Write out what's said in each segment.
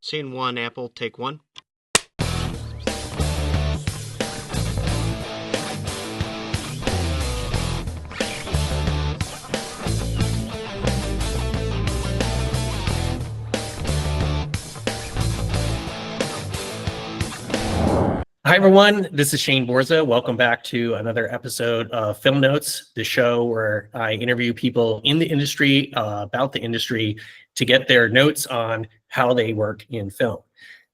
Scene one, Apple, take one. Hi, everyone. This is Shane Borza. Welcome back to another episode of Film Notes, the show where I interview people in the industry, about the industry, to get their notes on how they work in film.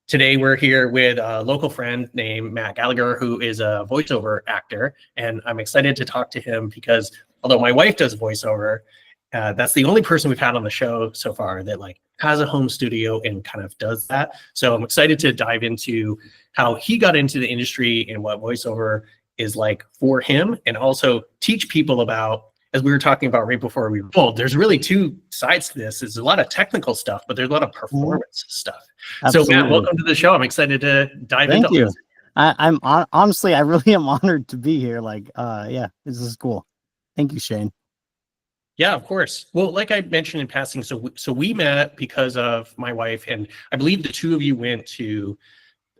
Today, we're here with a local friend named Matt Gallagher, who is a voiceover actor. And I'm excited to talk to him because although my wife does voiceover, that's the only person we've had on the show so far that has a home studio and kind of does that. So I'm excited to dive into how he got into the industry and what voiceover is like for him, and also teach people about, as we were talking about right before we rolled, there's really two sides to this. There's a lot of technical stuff, but there's a lot of performance stuff. Absolutely. So Matt, welcome to the show. I'm excited to dive into you. this. I'm honestly, I really am honored to be here. Yeah, this is cool. Thank you, Shane. Yeah, of course. Well, like I mentioned in passing, so we met because of my wife, and I believe the two of you went to,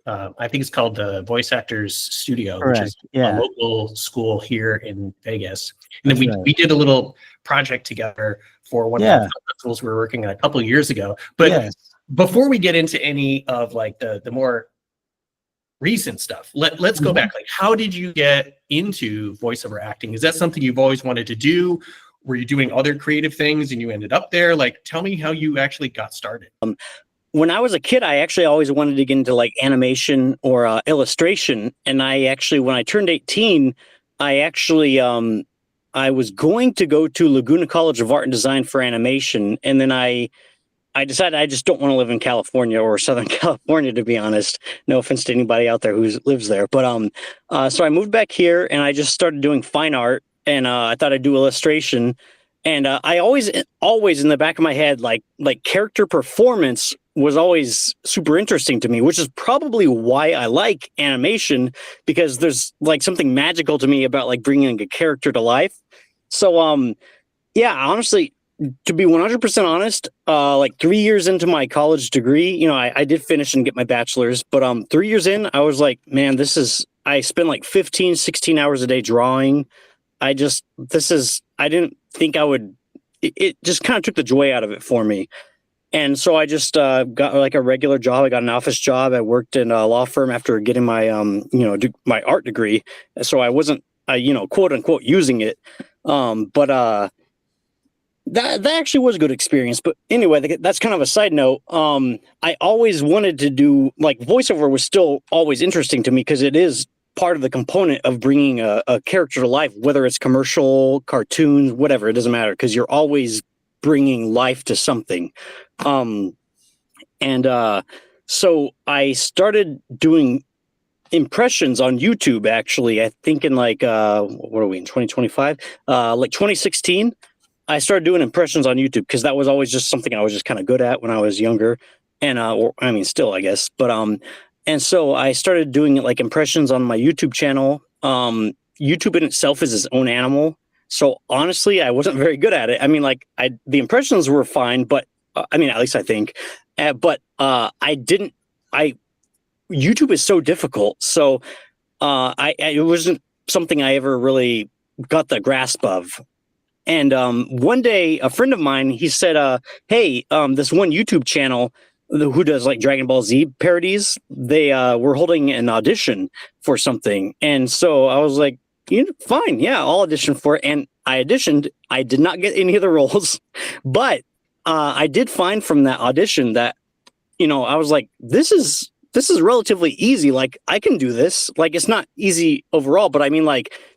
I think it's called the Voice Actors Studio, Correct. Which is a local school here in Vegas. And then we did a little project together for one of the festivals we were working on a couple of years ago. But before we get into any of the more recent stuff, let's go back. How did you get into voiceover acting? Is that something you've always wanted to do? Were you doing other creative things and you ended up there? Tell me how you actually got started. When I was a kid, I actually always wanted to get into animation or illustration. And I actually, when I turned 18, I was going to go to Laguna College of Art and Design for animation. And then I decided I just don't want to live in California or Southern California, to be honest. No offense to anybody out there who lives there. But so I moved back here and I just started doing fine art. And I thought I'd do illustration. And I always in the back of my head, like character performance was always super interesting to me, which is probably why I like animation, because there's something magical to me about bringing a character to life. So, yeah, honestly, to be 100% honest, 3 years into my college degree, I did finish and get my bachelor's, but 3 years in, I was like, man, I spend 15, 16 hours a day drawing. I didn't think I would, it just kind of took the joy out of it for me. And so I just got a regular job. I got an office job. I worked in a law firm after getting my, my art degree. So I wasn't, quote unquote, using it. But that actually was a good experience. But anyway, that's kind of a side note. I always wanted to do, voiceover was still always interesting to me because it is part of the component of bringing a character to life, whether it's commercial, cartoons, whatever, it doesn't matter, because you're always bringing life to something. So I started doing impressions on YouTube, actually. I think in what are we in 2025? 2016, I started doing impressions on YouTube because that was always just something I was just kind of good at when I was younger. And, still, I guess. But, and so I started doing impressions on my YouTube channel. YouTube in itself is its own animal. So honestly, I wasn't very good at it. I mean, the impressions were fine, but at least I think, YouTube is so difficult. So it wasn't something I ever really got the grasp of. And one day, a friend of mine, he said, hey, this one YouTube channel who does Dragon Ball Z parodies, they were holding an audition for something. And so I was like, fine, yeah, I'll audition for it. And I auditioned. I did not get any of the roles, but I did find from that audition that, I was like, this is relatively easy. I can do this. It's not easy overall, but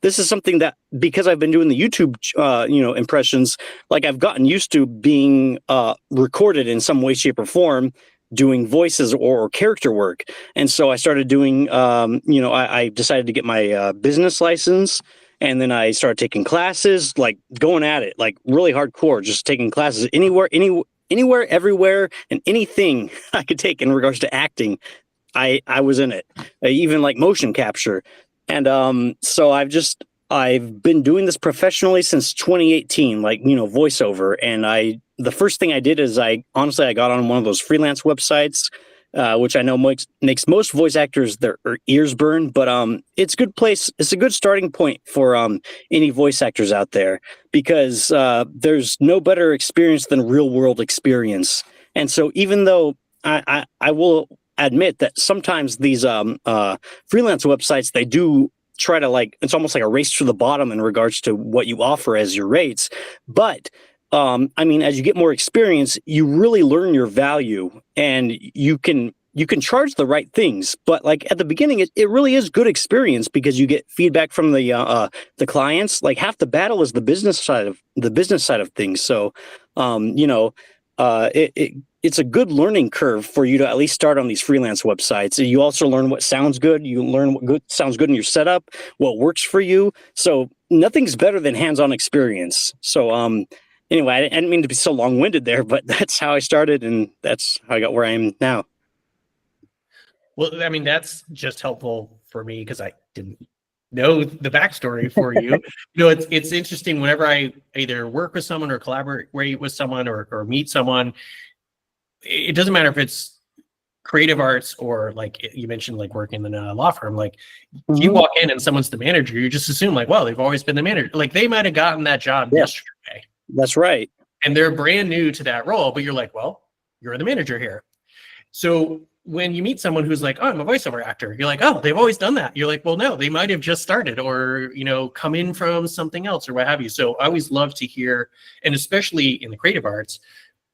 this is something that, because I've been doing the YouTube, impressions, I've gotten used to being recorded in some way, shape, or form, doing voices or character work. And so I started doing, I decided to get my business license. And then I started taking classes, going at it, really hardcore, just taking classes anywhere, everywhere, and anything I could take in regards to acting. I was in it, even motion capture. And so I've been doing this professionally since 2018, voiceover. And the first thing I did is I got on one of those freelance websites which I know makes most voice actors their ears burn. But it's a good place. It's a good starting point for any voice actors out there, because there's no better experience than real world experience. And so even though I will admit that sometimes these freelance websites, they do try to, like, it's almost like a race to the bottom in regards to what you offer as your rates. But I mean, as you get more experience, you really learn your value, and you can charge the right things. But like at the beginning, it really is good experience, because you get feedback from the clients. Like, half the battle is the business side of things. So, it's a good learning curve for you to at least start on these freelance websites. You also learn what sounds good. You learn what sounds good in your setup, what works for you. So nothing's better than hands-on experience. So anyway, I didn't mean to be so long-winded there, but that's how I started, and that's how I got where I am now. Well, I mean, that's just helpful for me because I didn't know the backstory for you. It's interesting whenever I either work with someone or collaborate with someone or meet someone. It doesn't matter if it's creative arts or, like you mentioned, like working in a law firm. Like, if you walk in and someone's the manager, you just assume like, well, they've always been the manager. Like, they might have gotten that job yesterday. That's right. And they're brand new to that role, but you're like, well, you're the manager here. So when you meet someone who's like, oh, I'm a voiceover actor, you're like, oh, they've always done that. You're like, well, no, they might have just started, or, come in from something else or what have you. So I always love to hear, and especially in the creative arts,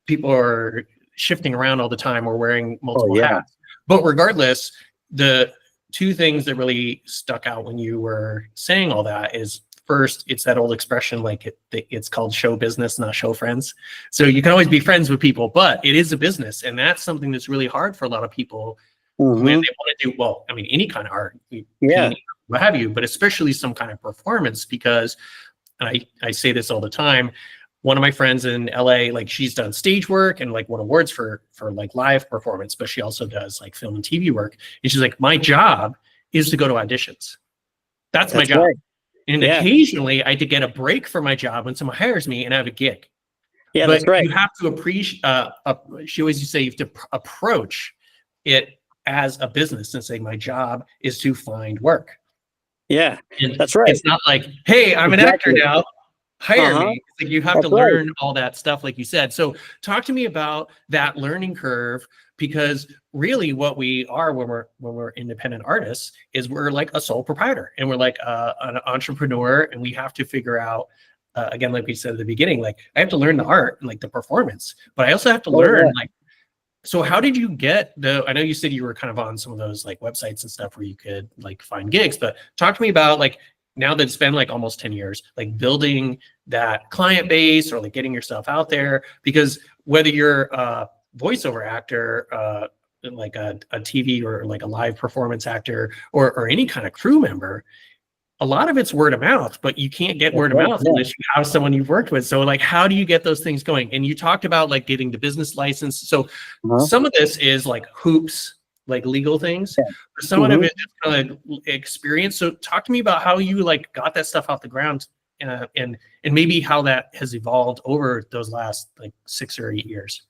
people are shifting around all the time or wearing multiple hats. But regardless, the two things that really stuck out when you were saying all that is, first, it's that old expression, like it's called show business, not show friends. So you can always be friends with people, but it is a business. And that's something that's really hard for a lot of people when they want to do, well, I mean, any kind of art, painting, what have you, but especially some kind of performance, because I say this all the time. One of my friends in LA, like, she's done stage work and like won awards for like live performance, but she also does like film and TV work. And she's like, my job is to go to auditions. That's my job. Right. And occasionally I had to get a break from my job when someone hires me and I have a gig. Yeah, but that's right. You have to appreciate, she always used to say, you have to approach it as a business and say, my job is to find work. Yeah, and that's right. It's not like, hey, I'm an actor now, hire me. It's like you have to learn all that stuff, like you said. So talk to me about that learning curve, because really what we are when we're independent artists is we're like a sole proprietor, and we're like an entrepreneur, and we have to figure out, again, like we said at the beginning, like, I have to learn the art and like the performance, but I also have to learn like, so how did you get I know you said you were kind of on some of those like websites and stuff where you could like find gigs, but talk to me about, like, now that it's been like almost 10 years, like building that client base or like getting yourself out there, because whether you're a voiceover actor, like a TV or like a live performance actor, or any kind of crew member, a lot of it's word of mouth, but you can't get word of mouth unless you have someone you've worked with. So like, how do you get those things going? And you talked about like getting the business license. So some of this is like hoops, like legal things. Some of it is kind of experience. So talk to me about how you like got that stuff off the ground, and maybe how that has evolved over those last like 6 or 8 years.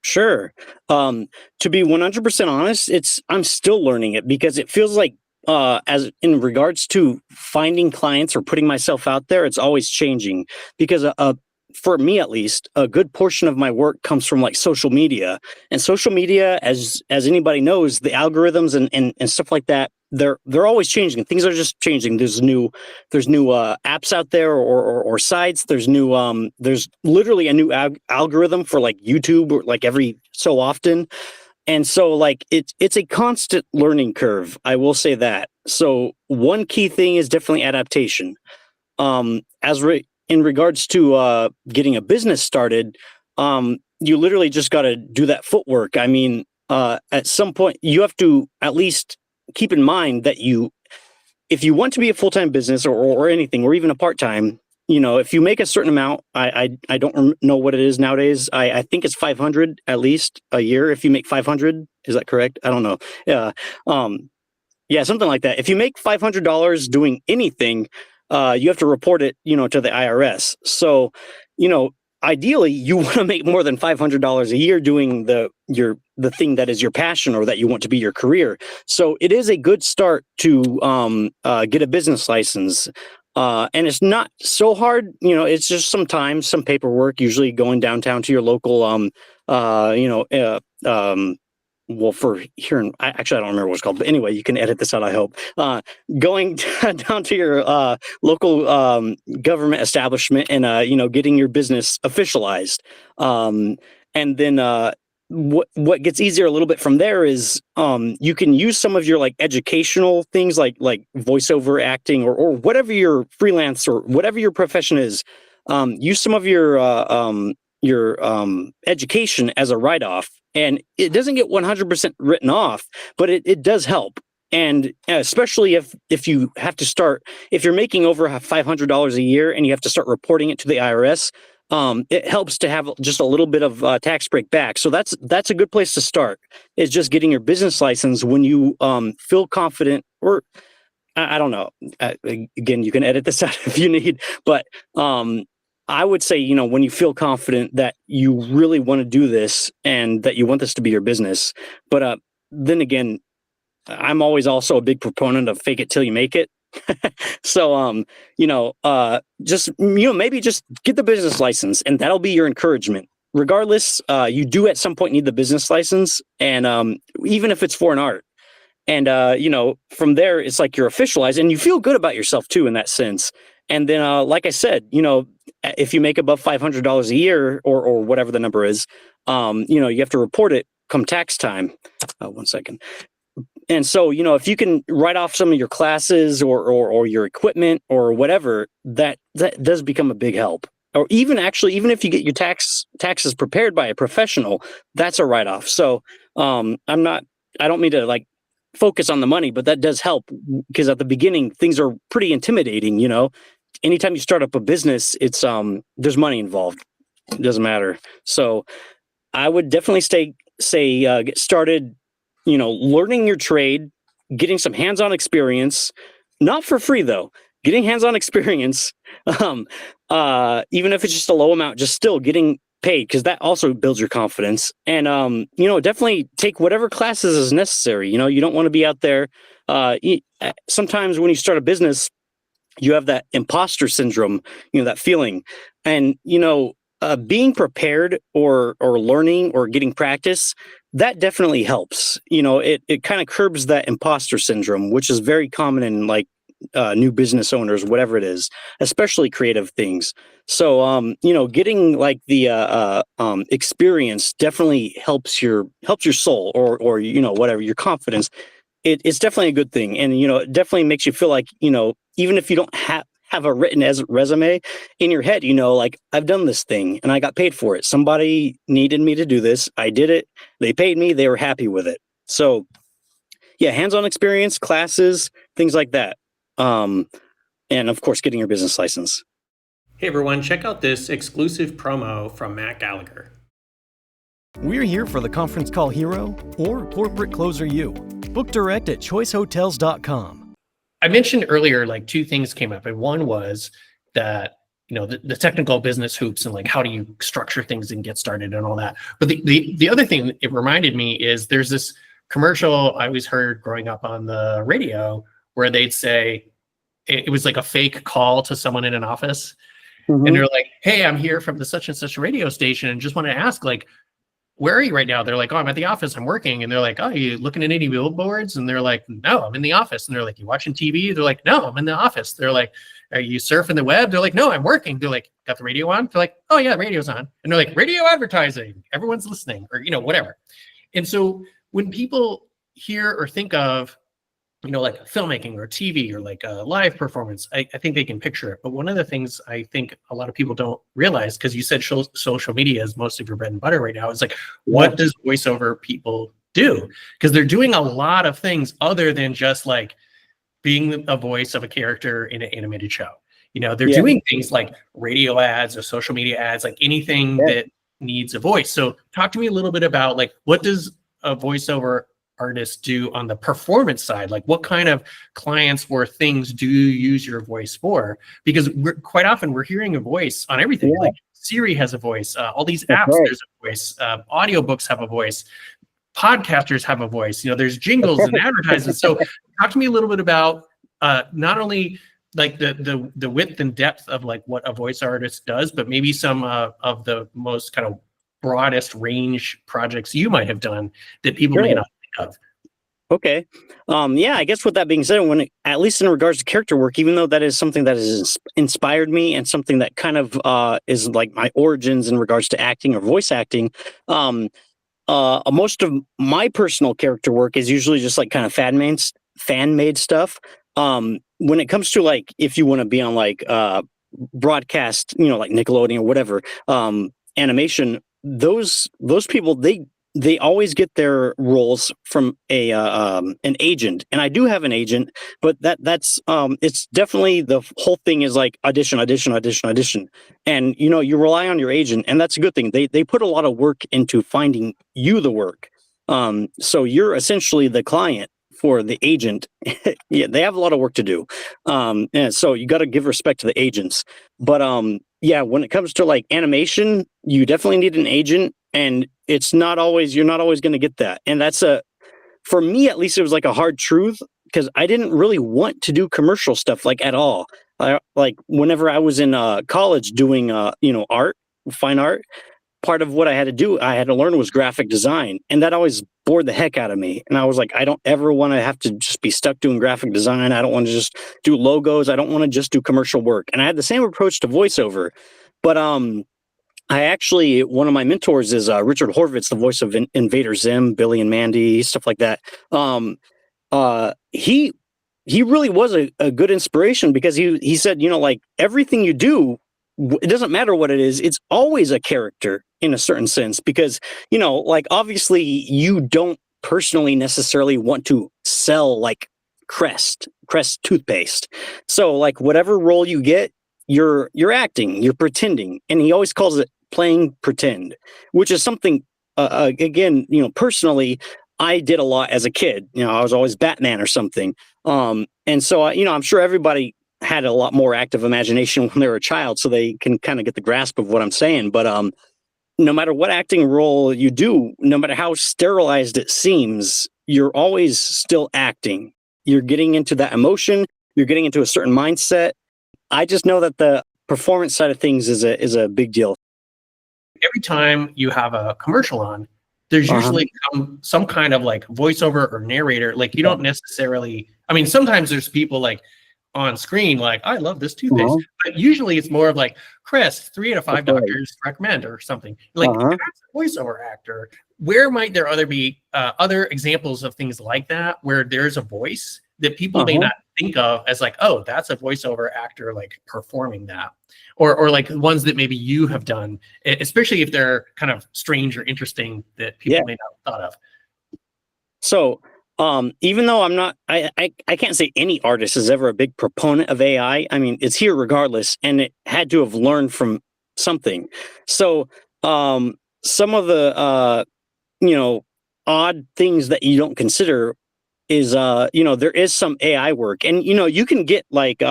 Sure. To be 100% honest, I'm still learning it, because it feels like, as in regards to finding clients or putting myself out there, it's always changing, because for me at least, a good portion of my work comes from like social media. And social media, as anybody knows, the algorithms and stuff like that, they're always changing. Things are just changing. There's new apps out there, or sites. There's literally a new algorithm for like YouTube, or like every so often. And so like it's a constant learning curve. I will say that. So one key thing is definitely adaptation. In regards to getting a business started, you literally just got to do that footwork. I mean, at some point you have to at least keep in mind that if you want to be a full-time business or anything, or even a part-time, if you make a certain amount, I don't know what it is nowadays. I think it's 500 at least a year. If you make 500, is that correct? I don't know. Yeah, something like that. If you make $500 doing anything, you have to report it, to the IRS. So, ideally you want to make more than $500 a year doing the thing that is your passion or that you want to be your career. So it is a good start to get a business license. And it's not so hard, it's just some time, some paperwork, usually going downtown to your local, well, for here, actually, I don't remember what it's called, but anyway, you can edit this out, I hope. Going down to your local government establishment and, getting your business officialized. And then what gets easier a little bit from there is you can use some of your like educational things like voiceover acting or whatever your freelance or whatever your profession is. Use some of your education as a write-off, and it doesn't get 100% written off, but it does help. And especially if you have to start, if you're making over $500 a year and you have to start reporting it to the IRS, it helps to have just a little bit of tax break back. So that's a good place to start, is just getting your business license when you feel confident, or I don't know. Again, you can edit this out if you need, but I would say, when you feel confident that you really want to do this and that you want this to be your business. But then again, I'm always also a big proponent of fake it till you make it. So, just, maybe just get the business license and that'll be your encouragement. Regardless, you do at some point need the business license, and even if it's for an art. And, from there, it's like you're officialized and you feel good about yourself too, in that sense. And then, like I said, if you make above $500 a year or whatever the number is, you have to report it come tax time. 1 second. And so, if you can write off some of your classes or your equipment or whatever, that does become a big help. Or even if you get your taxes prepared by a professional, that's a write-off. So I don't mean to like focus on the money, but that does help, because at the beginning things are pretty intimidating. Anytime you start up a business, it's there's money involved. It doesn't matter. So I would definitely get started, learning your trade, getting some hands-on experience, not for free though, getting hands-on experience, even if it's just a low amount, just still getting paid, because that also builds your confidence. And definitely take whatever classes is necessary. You don't want to be out there. Sometimes when you start a business, you have that imposter syndrome, that feeling, and being prepared or learning or getting practice, that definitely helps. It kind of curbs that imposter syndrome, which is very common in like new business owners, whatever it is, especially creative things. So getting like the experience definitely helps your soul or whatever, your confidence. It's definitely a good thing, and it definitely makes you feel like even if you don't have a written resume in your head, like, I've done this thing and I got paid for it. Somebody needed me to do this. I did it. They paid me. They were happy with it. So yeah, hands-on experience, classes, things like that. And of course, getting your business license. Hey everyone, check out this exclusive promo from Matt Gallagher. We're here for the conference call hero or corporate closer you. Book direct at choicehotels.com. I mentioned earlier, like, two things came up, and one was that the technical business hoops and like how do you structure things and get started and all that. But the other thing it reminded me is there's this commercial I always heard growing up on the radio where they'd say it was like a fake call to someone in an office, and they're like, "Hey, I'm here from the such and such radio station and just want to ask, like, where are you right now?" They're like, "Oh, I'm at the office. I'm working." And they're like, "Oh, you looking at any billboards?" And they're like, "No, I'm in the office." And they're like, "You watching TV?" They're like, "No, I'm in the office." They're like, "Are you surfing the web?" They're like, "No, I'm working." They're like, "Got the radio on?" They're like, "Oh yeah, radio's on." And they're like, "Radio advertising. Everyone's listening," or whatever. And so when people hear or think of like filmmaking or TV or like a live performance, I think they can picture it. But one of the things I think a lot of people don't realize, because you said social media is most of your bread and butter right now, is like, what does voiceover people do? Because they're doing a lot of things other than just like being a voice of a character in an animated show. They're doing things like radio ads or social media ads, like anything that needs a voice. So talk to me a little bit about, like, what does a voiceover artists do on the performance side? Like, what kind of clients or things do you use your voice for? Because quite often we're hearing a voice on everything, like Siri has a voice. All these That's apps, right. there's a voice. Audiobooks have a voice. Podcasters have a voice. There's jingles and advertisements. So talk to me a little bit about not only like the width and depth of like what a voice artist does, but maybe some of the most kind of broadest range projects you might have done that people may not think of. Okay. Yeah, I guess with that being said, at least in regards to character work, even though that is something that has inspired me and something that kind of is like my origins in regards to acting or voice acting, most of my personal character work is usually just like kind of fan made stuff. When it comes to like, if you want to be on like broadcast, like Nickelodeon or whatever, animation, those people, they always get their roles from an agent, and I do have an agent, but that's it's definitely, the whole thing is like audition, and you rely on your agent, and that's a good thing. They put a lot of work into finding you the work, so you're essentially the client for the agent. Yeah, they have a lot of work to do, and so you got to give respect to the agents. But yeah, when it comes to like animation, you definitely need an agent, and you're not always going to get that. And for me at least, it was like a hard truth, because I didn't really want to do commercial stuff like at all. Like whenever I was in college doing fine art, part of what I had to learn was graphic design, and that always bored the heck out of me. And I was like, I don't ever want to have to just be stuck doing graphic design. I don't want to just do logos. I don't want to just do commercial work. And I had the same approach to voiceover, but one of my mentors is Richard Horvitz, the voice of Invader Zim, Billy and Mandy, stuff like that. He really was a good inspiration, because he said, like everything you do, it doesn't matter what it is, it's always a character in a certain sense, because, like obviously you don't personally necessarily want to sell like Crest toothpaste. So like whatever role you get, you're acting, you're pretending. And he always calls it playing pretend, which is something, again, personally, I did a lot as a kid. I was always Batman or something. And so, I'm sure everybody had a lot more active imagination when they were a child, so they can kind of get the grasp of what I'm saying. But no matter what acting role you do, no matter how sterilized it seems, you're always still acting. You're getting into that emotion. You're getting into a certain mindset. I just know that the performance side of things is a big deal. Every time you have a commercial on, there's usually some kind of like voiceover or narrator. Like you don't necessarily, sometimes there's people like on screen, like, I love this toothpaste, but usually it's more of like, Chris, 3 out of 5 doctors recommend, or something. Like that's a voiceover actor. Where might there be other examples of things like that, where there's a voice that people may not think of as like, oh, that's a voiceover actor like performing that, or like ones that maybe you have done, especially if they're kind of strange or interesting that people may not have thought of. So even though I can't say any artist is ever a big proponent of AI. It's here regardless, and it had to have learned from something. So some of the odd things that you don't consider is there is some AI work, and you can get like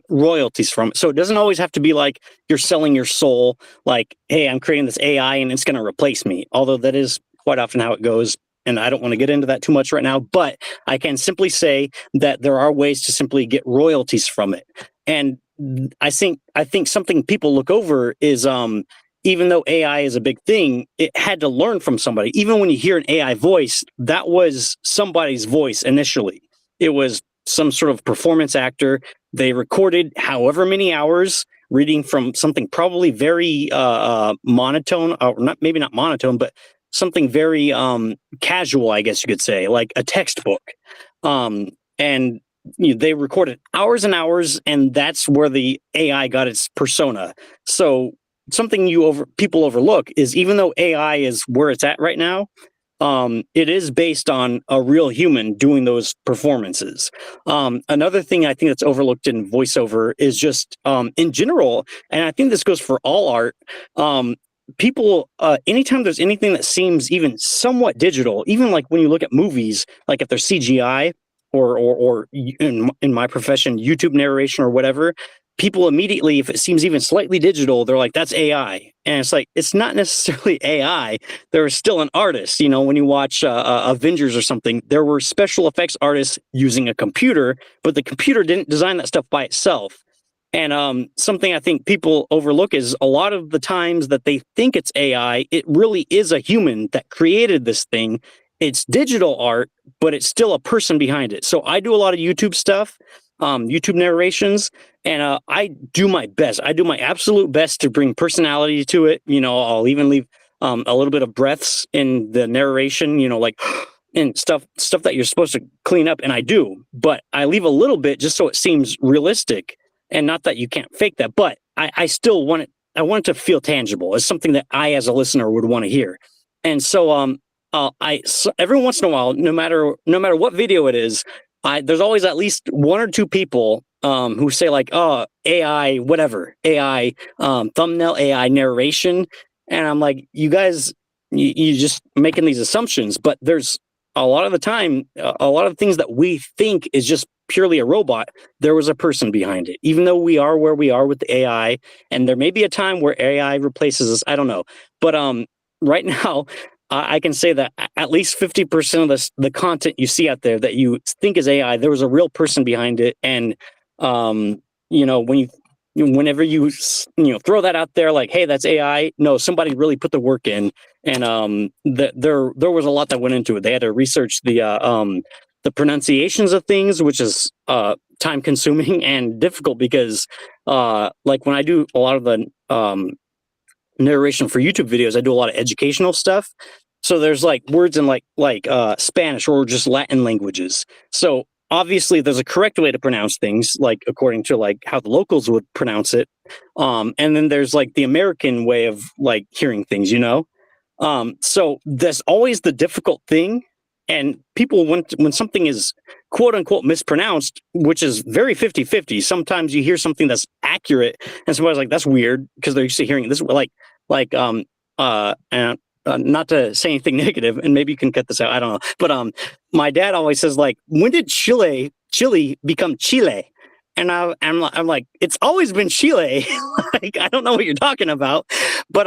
royalties from it. So it doesn't always have to be like you're selling your soul, like, hey, I'm creating this AI and it's going to replace me, although that is quite often how it goes. And I don't want to get into that too much right now, but I can simply say that there are ways to simply get royalties from it. And I think something people look over is even though AI is a big thing, it had to learn from somebody. Even when you hear an AI voice, that was somebody's voice initially. It was some sort of performance actor. They recorded however many hours reading from something probably very monotone, or maybe not monotone, but something very casual, I guess you could say, like a textbook. And they recorded hours and hours, and that's where the AI got its persona. So something people overlook is, even though AI is where it's at right now, it is based on a real human doing those performances. Another thing I think that's overlooked in voiceover is just in general, and I think this goes for all art, people, anytime there's anything that seems even somewhat digital, even like when you look at movies, like if they're CGI or in my profession, YouTube narration or whatever, people immediately, if it seems even slightly digital, they're like, that's AI. And it's like, it's not necessarily AI. There's still an artist. You know, when you watch Avengers or something, there were special effects artists using a computer, but the computer didn't design that stuff by itself. And something I think people overlook is a lot of the times that they think it's AI, it really is a human that created this thing. It's digital art, but it's still a person behind it. So I do a lot of YouTube stuff, YouTube narrations, and I do my best. I do my absolute best to bring personality to it. You know, I'll even leave a little bit of breaths in the narration, you know, like and stuff that you're supposed to clean up, and I do, but I leave a little bit just so it seems realistic. And not that you can't fake that, but I still want it. I want it to feel tangible. It's something that I, as a listener, would want to hear. And so, so every once in a while, no matter what video it is, there's always at least one or two people who say like, "Oh, AI, whatever, AI thumbnail, AI narration," and I'm like, "You guys, you just making these assumptions." But there's a lot of the time, a lot of things that we think is just purely a robot, there was a person behind it. Even though we are where we are with the AI, and there may be a time where AI replaces us, I don't know. But right now, I can say that at least 50% of the content you see out there that you think is AI, there was a real person behind it. And you know, whenever you throw that out there, like, hey, that's AI. No, somebody really put the work in, and there was a lot that went into it. They had to research the pronunciations of things, which is time consuming and difficult because like when I do a lot of the narration for YouTube videos, I do a lot of educational stuff. So there's like words in like Spanish or just Latin languages. So obviously there's a correct way to pronounce things, like according to like how the locals would pronounce it. And then there's like the American way of like hearing things, you know? So that's always the difficult thing. And people, when something is quote unquote mispronounced, which is very 50-50, sometimes you hear something that's accurate and somebody's like, that's weird because they're used to hearing this, not to say anything negative, and maybe you can cut this out, I don't know. But my dad always says like, when did Chile become Chile? And I'm like, it's always been Chile. Like, I don't know what you're talking about. But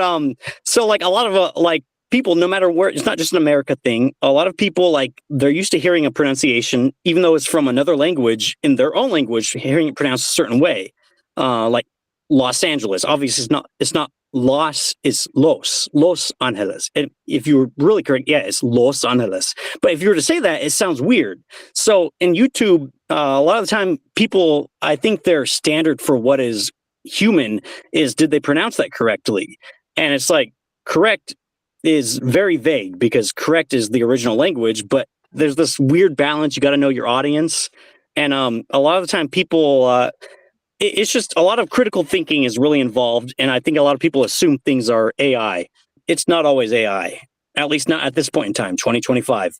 so like a lot of like people, no matter where, it's not just an America thing. A lot of people, like, they're used to hearing a pronunciation, even though it's from another language, in their own language, hearing it pronounced a certain way. Like Los Angeles, obviously it's not Los, it's Los Angeles. And if you were really correct, yeah, it's Los Angeles. But if you were to say that, it sounds weird. So in YouTube, a lot of the time, people, I think their standard for what is human is, did they pronounce that correctly? And it's like, correct is very vague because correct is the original language, but there's this weird balance. You got to know your audience. And a lot of the time people, it's just a lot of critical thinking is really involved. And I think a lot of people assume things are AI. It's not always AI, at least not at this point in time, 2025.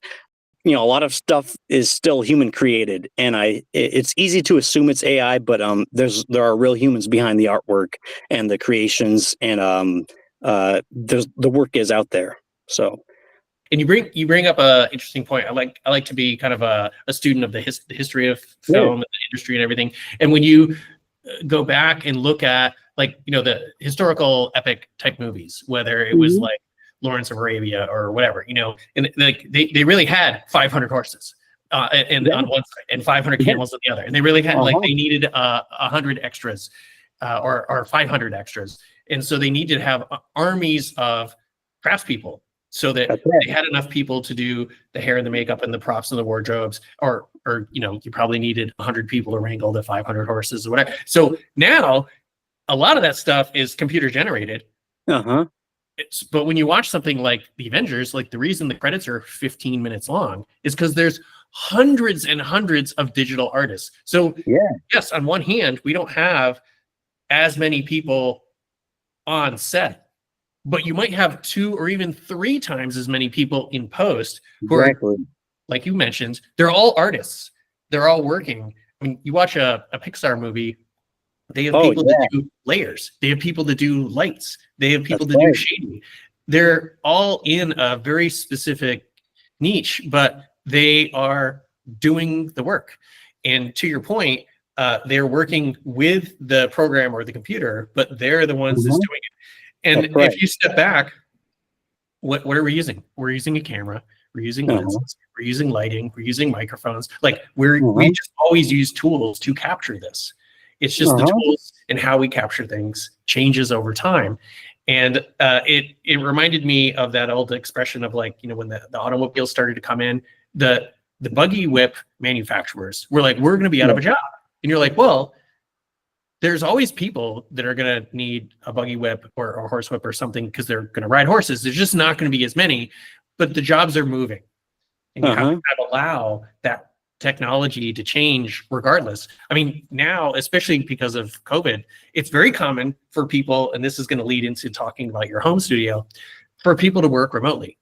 You know, a lot of stuff is still human created, and it's easy to assume it's AI, but there are real humans behind the artwork and the creations, and the work is out there. So, and you bring up a interesting point. I like to be kind of a student of the history of film and the industry and everything. And when you go back and look at, like, you know, the historical epic type movies, whether it was like Lawrence of Arabia or whatever, you know, and like they really had 500 horses and on one side and 500 camels on the other, and they really had like they needed 100 extras or 500 extras, and so they needed to have armies of craftspeople so that they had enough people to do the hair and the makeup and the props and the wardrobes, or you know, you probably needed 100 people to wrangle the 500 horses or whatever. So now a lot of that stuff is computer generated. But when you watch something like The Avengers, like the reason the credits are 15 minutes long is because there's hundreds and hundreds of digital artists. So yes, on one hand, we don't have as many people on set, but you might have 2 or even 3 times as many people in post who are, like you mentioned, they're all artists. They're all working. I mean, you watch a Pixar movie, they have people to do layers. They have people to do lights. They have people to do shading. They're all in a very specific niche, but they are doing the work. And to your point, they're working with the program or the computer, but they're the ones that's doing it. And Right. if you step back, what are we using? We're using a camera, we're using lenses, we're using lighting, we're using microphones. Like we just always use tools to capture this. It's just the tools and how we capture things changes over time. And it reminded me of that old expression of like, when the automobiles started to come in, the buggy whip manufacturers were like, we're going to be out of a job. And you're like, well, there's always people that are going to need a buggy whip or a horse whip or something because they're going to ride horses. There's just not going to be as many, but the jobs are moving. And you have to kind of allow that technology to change regardless. I mean, now, especially because of COVID, it's very common for people, and this is going to lead into talking about your home studio, for people to work remotely.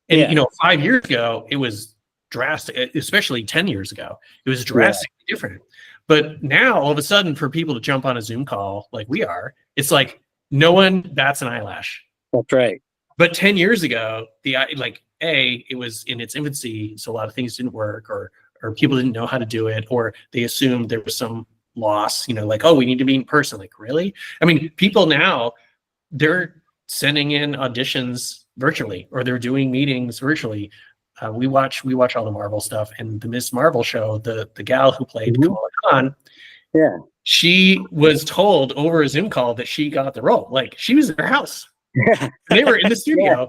And, 5 years ago, it was drastic, especially 10 years ago, it was drastically different. But now, all of a sudden, for people to jump on a Zoom call like we are, it's like no one bats an eyelash. That's right. But 10 years ago, it was in its infancy, so a lot of things didn't work, or people didn't know how to do it, or they assumed there was some loss, like, oh, we need to be in person. Like, really? I mean, people now, they're sending in auditions virtually, or they're doing meetings virtually. We watch all the Marvel stuff, and the Miss Marvel show, the gal who played Kamala Khan, she was told over a Zoom call that she got the role. Like, she was in her house. They were in the studio,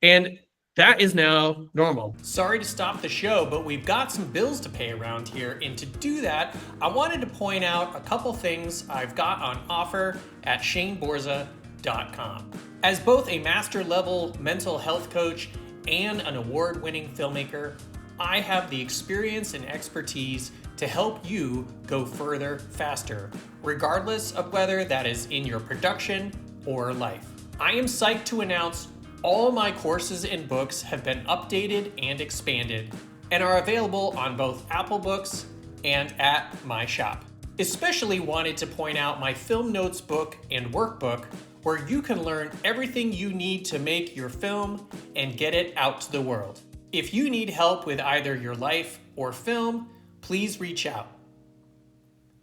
and that is now normal. Sorry to stop the show, but we've got some bills to pay around here. And to do that, I wanted to point out a couple things I've got on offer at ShaneBorza.com. As both a master level mental health coach and an award-winning filmmaker, I have the experience and expertise to help you go further faster, regardless of whether that is in your production or life. I am psyched to announce all my courses and books have been updated and expanded and are available on both Apple Books and at my shop. Especially wanted to point out my film notes book and workbook, where you can learn everything you need to make your film and get it out to the world. If you need help with either your life or film, please reach out.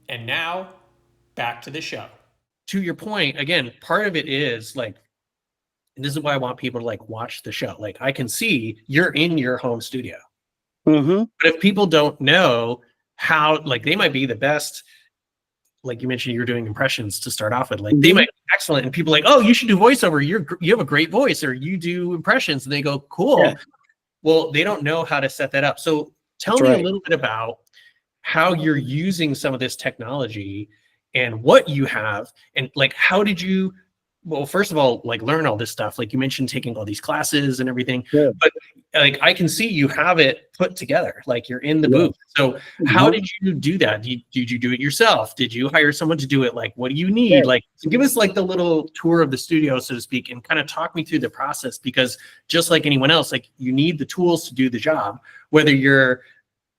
And now, back to the show. To your point, again, part of it is like, and this is why I want people to like watch the show. Like, I can see you're in your home studio. But if people don't know how, like, they might be the best, like you mentioned, you're doing impressions to start off with, like they might be excellent, and people are like, oh, you should do voiceover. You have a great voice, or you do impressions, and they go, cool. Yeah. Well, they don't know how to set that up. So tell me a little bit about how you're using some of this technology and what you have, and like, how did you, well, first of all, like, learn all this stuff? Like you mentioned, taking all these classes and everything, but like, I can see you have it put together, like you're in the booth. So how did you do that? Did you do it yourself? Did you hire someone to do it? Like, what do you need? Like, so give us like the little tour of the studio, so to speak, and kind of talk me through the process, because just like anyone else, like, you need the tools to do the job, whether you're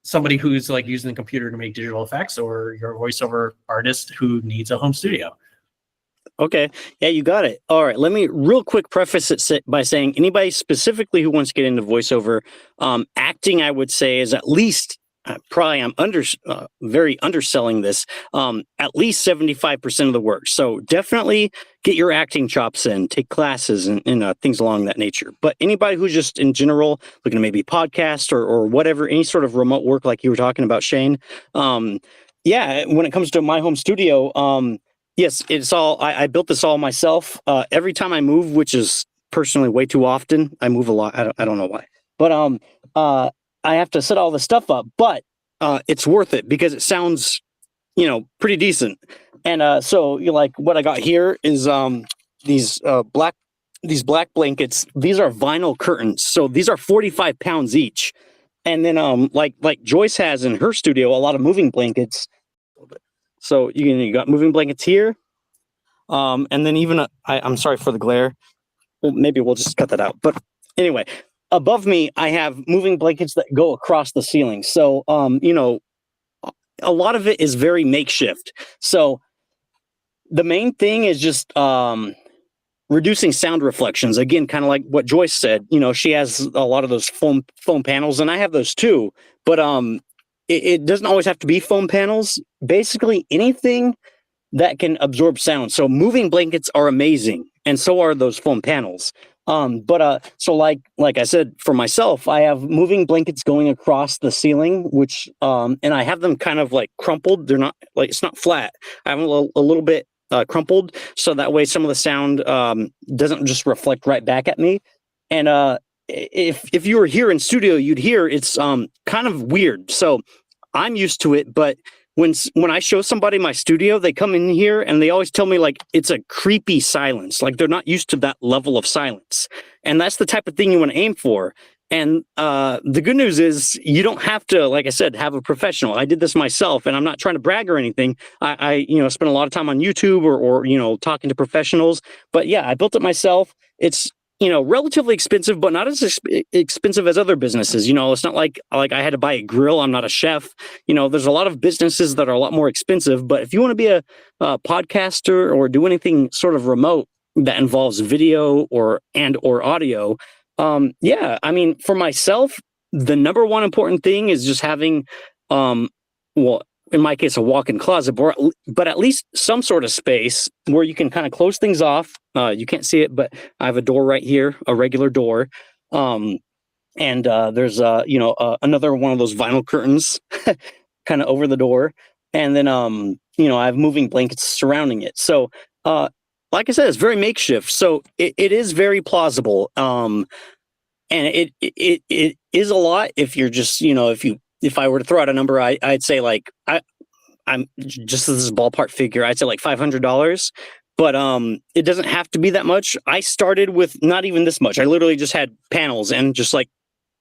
somebody who's like using the computer to make digital effects, or you're a voiceover artist who needs a home studio. Okay. Yeah, you got it. All right. Let me real quick preface it by saying anybody specifically who wants to get into voiceover, acting, I would say, is at least, probably I'm very underselling this, at least 75% of the work. So definitely get your acting chops in, take classes and things along that nature. But anybody who's just in general looking to maybe podcast or whatever, any sort of remote work like you were talking about, Shane. When it comes to my home studio, yes, it's all, I built this all myself. Every time I move, which is personally way too often, I move a lot. I don't know why, but I have to set all this stuff up, but it's worth it because it sounds, pretty decent. And so like what I got here is these black blankets. These are vinyl curtains, so these are 45 pounds each. And then like Joyce has in her studio, a lot of moving blankets. So you got moving blankets here, and then even I'm sorry for the glare. Well, maybe we'll just cut that out. But anyway, above me, I have moving blankets that go across the ceiling. So a lot of it is very makeshift. So the main thing is just reducing sound reflections. Again, kind of like what Joyce said. She has a lot of those foam panels, and I have those too. But it doesn't always have to be foam panels. Basically, anything that can absorb sound. So moving blankets are amazing, and so are those foam panels. So like I said, for myself, I have moving blankets going across the ceiling, which and I have them kind of like crumpled. They're not like, it's not flat. I have them a little bit crumpled, so that way some of the sound doesn't just reflect right back at me. And if you were here in studio, you'd hear it's kind of weird. So I'm used to it, but when I show somebody my studio, they come in here and they always tell me like it's a creepy silence, like they're not used to that level of silence. And that's the type of thing you want to aim for. And the good news is you don't have to, like I said, have a professional. I did this myself, and I'm not trying to brag or anything. I spent a lot of time on YouTube or talking to professionals. But yeah, I built it myself. It's relatively expensive, but not as expensive as other businesses. It's not like I had to buy a grill. I'm not a chef. There's a lot of businesses that are a lot more expensive. But if you want to be a podcaster or do anything sort of remote that involves video or audio, I mean, for myself, the number one important thing is just having, in my case, a walk-in closet, but at least some sort of space where you can kind of close things off. You can't see it, but I have a door right here, a regular door. And there's, another one of those vinyl curtains kind of over the door. And then, I have moving blankets surrounding it. So, like I said, it's very makeshift. So it is very plausible. And it is a lot if you're just, if I were to throw out a number, I'd say like, I'm just as a ballpark figure, I'd say like $500, but it doesn't have to be that much. I started with not even this much. I literally just had panels and just like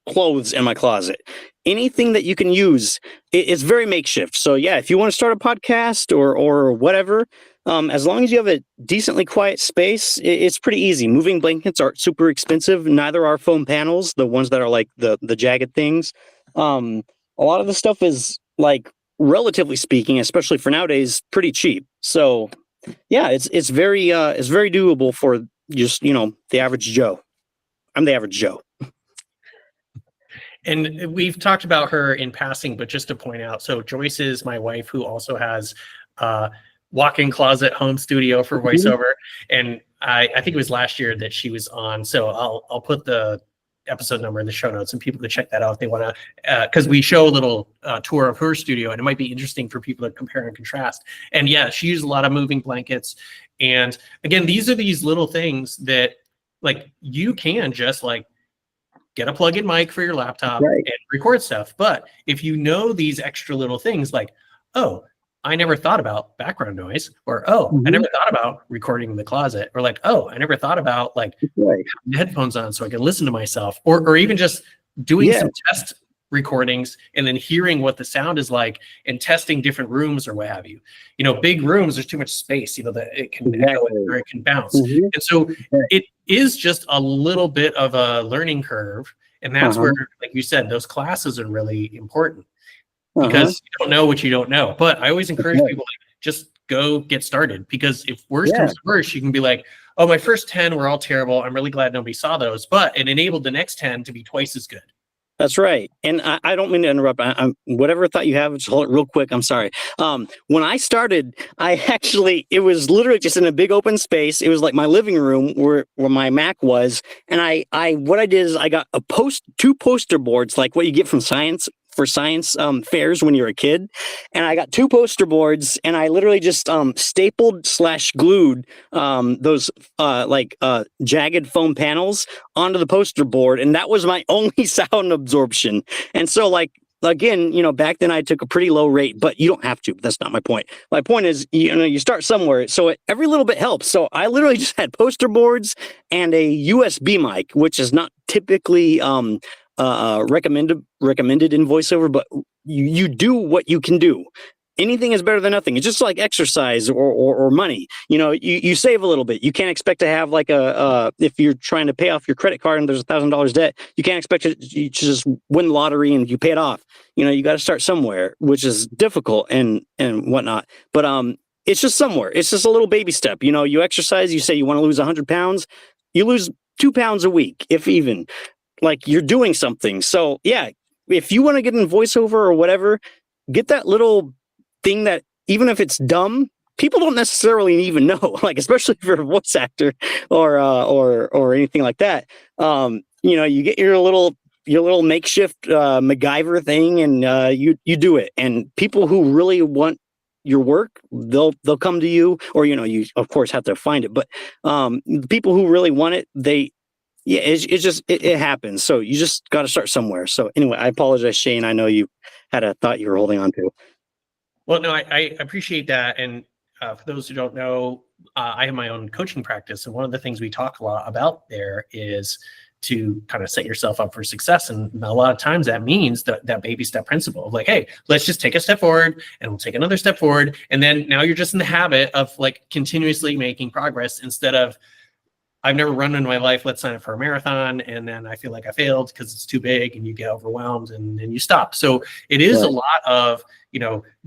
clothes in my closet. Anything that you can use, it's very makeshift. So yeah, if you want to start a podcast or whatever, as long as you have a decently quiet space, it's pretty easy. Moving blankets aren't super expensive. Neither are foam panels, the ones that are like the jagged things. A lot of the stuff is like, relatively speaking, especially for nowadays, pretty cheap. So yeah, it's very doable for just, the average Joe. I'm the average Joe. And we've talked about her in passing, but just to point out, so Joyce is my wife, who also has walk-in closet home studio for voiceover. And I think it was last year that she was on. So I'll put the episode number in the show notes, and people can check that out if they want to, because we show a little tour of her studio, and it might be interesting for people to compare and contrast. And yeah, she used a lot of moving blankets. And again, these are these little things that like you can just like get a plug-in mic for your laptop and record stuff. But if you know these extra little things like, oh, I never thought about background noise, or, I never thought about recording in the closet, or like, I never thought about like having headphones on so I can listen to myself, or even just doing some test recordings and then hearing what the sound is like and testing different rooms or what have you. Big rooms, there's too much space, that it can echo or it can bounce. And so it is just a little bit of a learning curve. And that's where, like you said, those classes are really important. Because you don't know what you don't know. But I always encourage people, like, just go get started. Because if worst comes to worst, you can be like, oh, my first 10 were all terrible. I'm really glad nobody saw those. But it enabled the next 10 to be twice as good. That's right. And I don't mean to interrupt. I'm whatever thought you have, just hold it real quick. I'm sorry. When I started, it was literally just in a big open space. It was like my living room where my Mac was. And what I did is I got two poster boards, like what you get from science fairs when you're a kid. And I got two poster boards, and I literally just stapled / glued those jagged foam panels onto the poster board. And that was my only sound absorption. And so again, back then I took a pretty low rate, but you don't have to. That's not my point. My point is, you start somewhere. So every little bit helps. So I literally just had poster boards and a USB mic, which is not typically recommended in voiceover, but you do what you can do. Anything is better than nothing. It's just like exercise or money. You save a little bit. You can't expect to have like if you're trying to pay off your credit card and there's $1,000 debt, you can't expect to just win the lottery and you pay it off. You got to start somewhere, which is difficult and whatnot. But it's just somewhere. It's just a little baby step. You exercise. You say you want to lose 100 pounds. You lose 2 pounds a week, if even. Like, you're doing something. So yeah, if you want to get in voiceover or whatever, get that little thing that even if it's dumb, people don't necessarily even know, like, especially if you're a voice actor or anything like that. You get your little makeshift MacGyver thing, and you do it. And people who really want your work, they'll come to you, or you of course have to find it. But the people who really want it, it's just it happens. So you just got to start somewhere. So anyway, I apologize, Shane. I know you had a thought you were holding on to. Well, no, I appreciate that. And for those who don't know, I have my own coaching practice. And one of the things we talk a lot about there is to kind of set yourself up for success. And a lot of times that means that baby step principle of like, hey, let's just take a step forward and we'll take another step forward. And then now you're just in the habit of like continuously making progress instead of, I've never run in my life, let's sign up for a marathon. And then I feel like I failed because it's too big and you get overwhelmed and then you stop. So it is a lot of,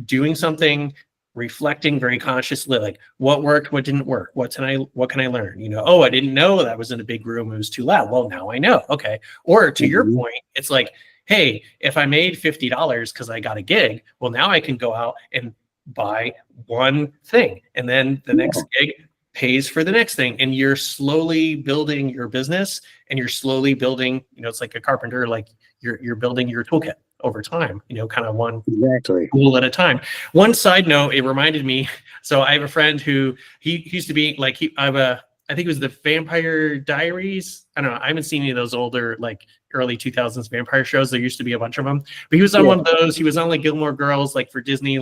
doing something, reflecting very consciously, like what worked, what didn't work, what can I learn? Oh, I didn't know that was in a big room, it was too loud. Well, now I know. Okay. Or to your point, it's like, hey, if I made $50 because I got a gig, well, now I can go out and buy one thing. And then the next gig pays for the next thing. And you're slowly building your business, and you're slowly building, it's like a carpenter, like you're building your toolkit over time, kind of one tool at a time. One side note, it reminded me, so I have a friend who he used to be like, I think it was the Vampire Diaries. I don't know. I haven't seen any of those older, like early 2000s vampire shows. There used to be a bunch of them, but he was on one of those. He was on like Gilmore Girls, like for Disney,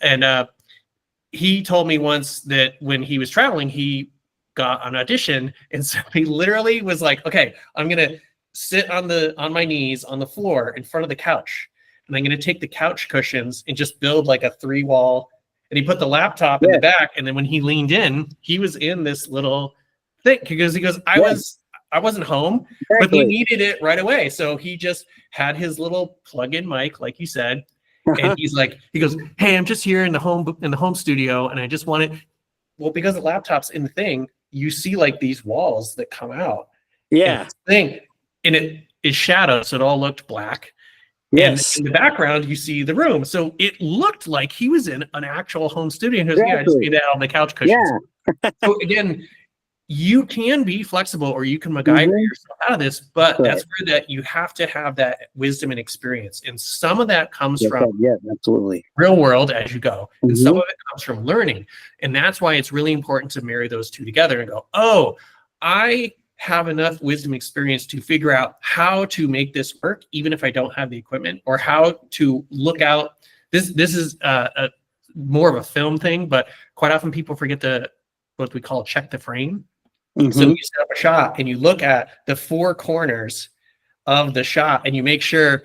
and he told me once that when he was traveling, he got an audition. And so he literally was like, okay, I'm going to sit on my knees on the floor in front of the couch. And I'm going to take the couch cushions and just build like a 3-wall. And he put the laptop in the back. And then when he leaned in, he was in this little thing because he goes, I wasn't home, but he needed it right away. So he just had his little plug-in mic, like you said. And he goes, hey, I'm just here in the home studio. And I just want it. Well, because the laptop's in the thing, you see like these walls that come out. Yeah. And it is shadowed. So it all looked black. Yes. And in the background, you see the room. So it looked like he was in an actual home studio. And he goes, I just need to have the couch cushions. Yeah. So again, you can be flexible, or you can MacGyver yourself out of this, but that's where that you have to have that wisdom and experience. And some of that comes from absolutely real world as you go. And some of it comes from learning. And that's why it's really important to marry those two together and go, oh, I have enough wisdom experience to figure out how to make this work, even if I don't have the equipment, or how to look out. This is more of a film thing, but quite often people forget what we call check the frame. So you set up a shot and you look at the 4 corners of the shot and you make sure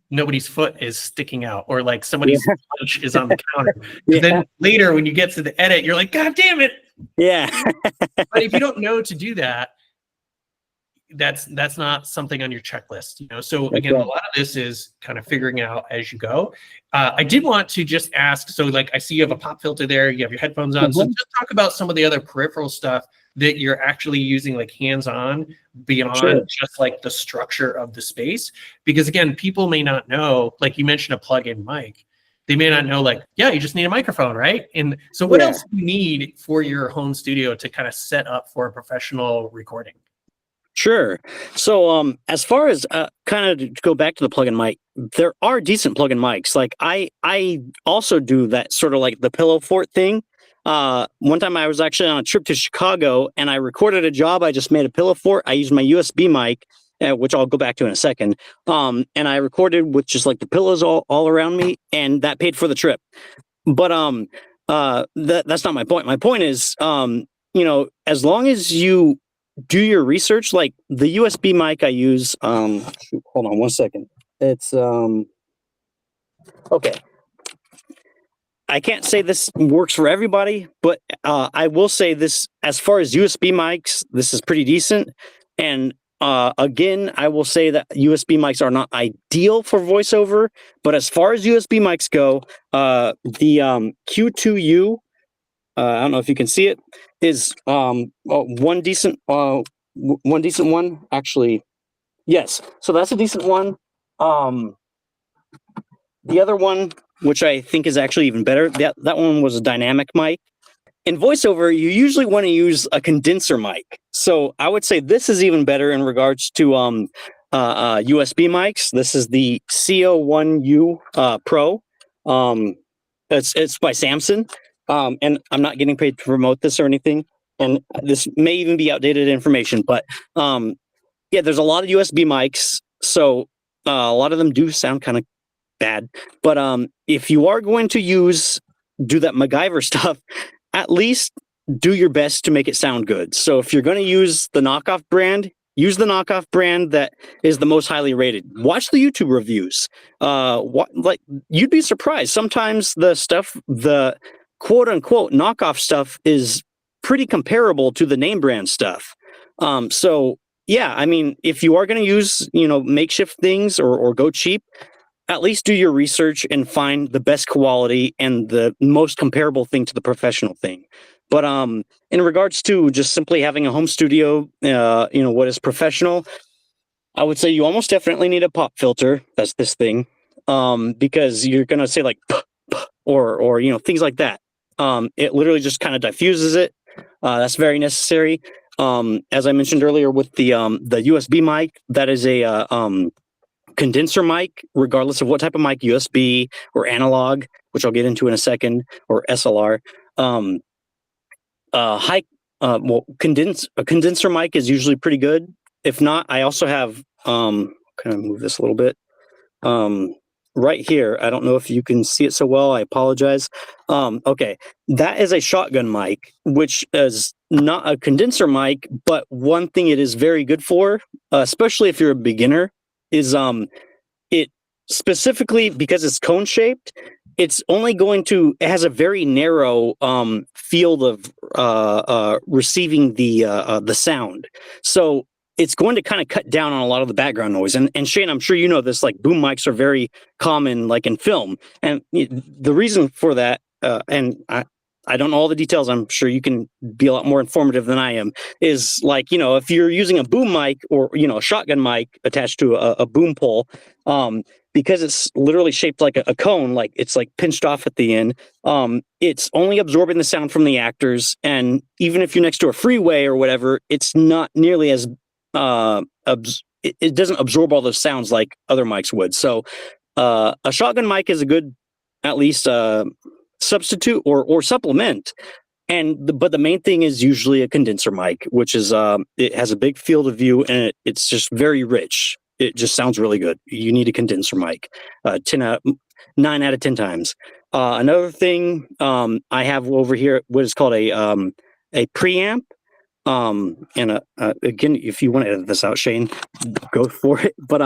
nobody's foot is sticking out, or like somebody's punch is on the counter. Then later when you get to the edit, you're like, God damn it. Yeah. But if you don't know to do that, that's not something on your checklist. So again, a lot of this is kind of figuring out as you go. I did want to just ask, so like I see you have a pop filter there, you have your headphones on. So just talk about some of the other peripheral stuff that you're actually using, like hands-on, beyond just like the structure of the space. Because again, people may not know, like you mentioned a plug-in mic. They may not know, like, you just need a microphone, right? And so what else do you need for your home studio to kind of set up for a professional recording? Sure. So as far as kind of to go back to the plug-in mic, there are decent plug-in mics. Like I also do that sort of like the pillow fort thing. One time I was actually on a trip to Chicago and I recorded a job. I just made a pillow fort. I used my USB mic, which I'll go back to in a second. And I recorded with just like the pillows all around me, and that paid for the trip. But that's not my point. My point is, as long as you do your research, like the USB mic I use, hold on one second. It's okay. I can't say this works for everybody, but I will say this, as far as USB mics, this is pretty decent. And again, I will say that USB mics are not ideal for voiceover, but as far as USB mics go, the Q2U, I don't know if you can see it, is one decent one, actually. Yes, so that's a decent one. The other one, which I think is actually even better, that one was a dynamic mic. In voiceover, you usually want to use a condenser mic. So I would say this is even better in regards to USB mics. This is the CO1U Pro. It's by Samsung, and I'm not getting paid to promote this or anything. And this may even be outdated information, but yeah, there's a lot of USB mics, so a lot of them do sound kind of bad. But if you are going to do that MacGyver stuff, at least do your best to make it sound good. So if you're going to use the knockoff brand, use the knockoff brand that is the most highly rated. Watch the YouTube reviews. You'd be surprised. Sometimes the quote unquote knockoff stuff is pretty comparable to the name brand stuff. So yeah, I mean, if you are going to use, makeshift things or go cheap, at least do your research and find the best quality and the most comparable thing to the professional thing. But in regards to just simply having a home studio, what is professional, I would say you almost definitely need a pop filter. That's this thing, because you're gonna say like or things like that. It literally just kind of diffuses it. That's very necessary. As I mentioned earlier with the USB mic, that is a condenser mic, regardless of what type of mic, USB or analog, which I'll get into in a second, or SLR. A condenser mic is usually pretty good. If not, I also have kind of move this a little bit. Right here, I don't know if you can see it so well. I apologize. Okay, that is a shotgun mic, which is not a condenser mic, but one thing it is very good for, especially if you're a beginner, is it specifically because it's cone shaped, it's only it has a very narrow field of receiving the sound. So it's going to kind of cut down on a lot of the background noise. And Shane, I'm sure you know this, like boom mics are very common, like in film. And the reason for that, and I don't know all the details, I'm sure you can be a lot more informative than I am, is like, if you're using a boom mic or, a shotgun mic attached to a boom pole, because it's literally shaped like a cone, like it's like pinched off at the end, it's only absorbing the sound from the actors. And even if you're next to a freeway or whatever, it's not nearly as, it doesn't absorb all those sounds like other mics would. So a shotgun mic is a good, at least, substitute or supplement. But the main thing is usually a condenser mic, which is it has a big field of view and it's just very rich. It just sounds really good. You need a condenser mic. 9 out of 10 times. Another thing I have over here, what is called a preamp. And again, if you want to edit this out, Shane, go for it. But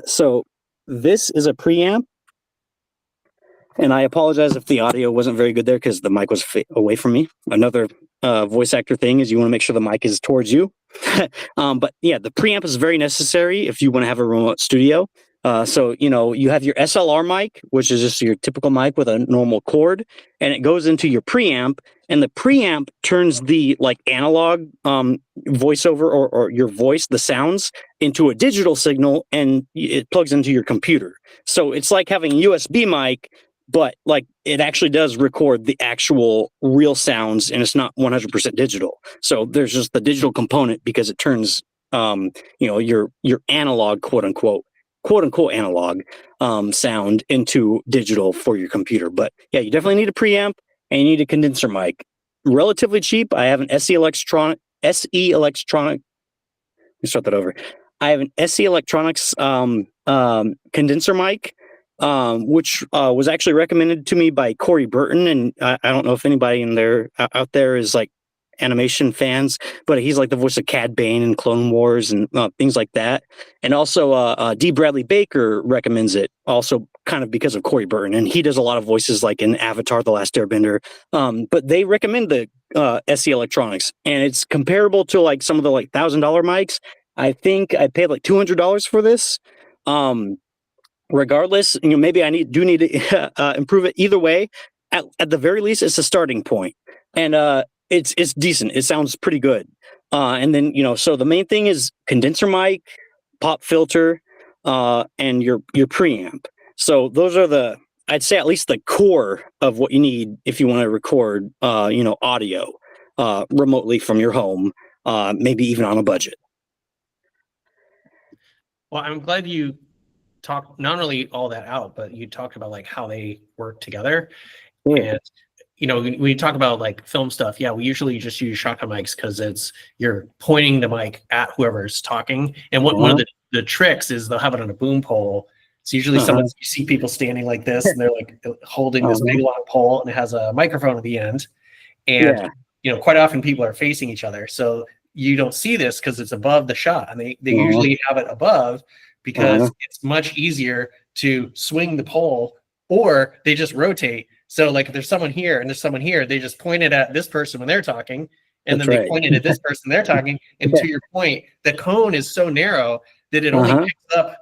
so this is a preamp. And I apologize if the audio wasn't very good there because the mic was away from me. Another voice actor thing is you want to make sure the mic is towards you. But yeah, the preamp is very necessary if you want to have a remote studio. So, you have your SLR mic, which is just your typical mic with a normal cord, and it goes into your preamp, and the preamp turns the like analog voiceover or your voice, the sounds, into a digital signal, and it plugs into your computer. So it's like having a USB mic, but like it actually does record the actual real sounds, and it's not 100% digital. So there's just the digital component because it turns, your analog, quote unquote analog sound into digital for your computer. But yeah, you definitely need a preamp and you need a condenser mic. Relatively cheap. I have an SE Electronic. Let me start that over. I have an SE Electronics condenser mic, which was actually recommended to me by Corey Burton. And I don't know if anybody out there is like animation fans, but he's like the voice of Cad Bane in Clone Wars and things like that. And also D. Bradley Baker recommends it, also kind of because of Corey Burton, and he does a lot of voices like in Avatar: The Last Airbender. But they recommend the SE Electronics, and it's comparable to like some of the like $1,000 mics. I think I paid like $200 for this. Regardless, maybe I need to improve it. Either way, at the very least, it's a starting point, and it's decent. It sounds pretty good. And then, so the main thing is condenser mic, pop filter, and your preamp. So those are I'd say at least the core of what you need if you want to record, audio remotely from your home, maybe even on a budget. Well, I'm glad you talked not only all that out, but you talked about like how they work together. And when we talk about like film stuff, yeah, we usually just use shotgun mics because you're pointing the mic at whoever's talking. And one of the tricks is they'll have it on a boom pole. It's usually you see people standing like this, and they're like holding this big long pole, and it has a microphone at the end. And quite often people are facing each other, so you don't see this because it's above the shot, and they usually have it above because it's much easier to swing the pole, or they just rotate. So like if there's someone here and there's someone here, they just point it at this person when they're talking, and then they point it at this person they're talking. And to your point, the cone is so narrow that it only picks up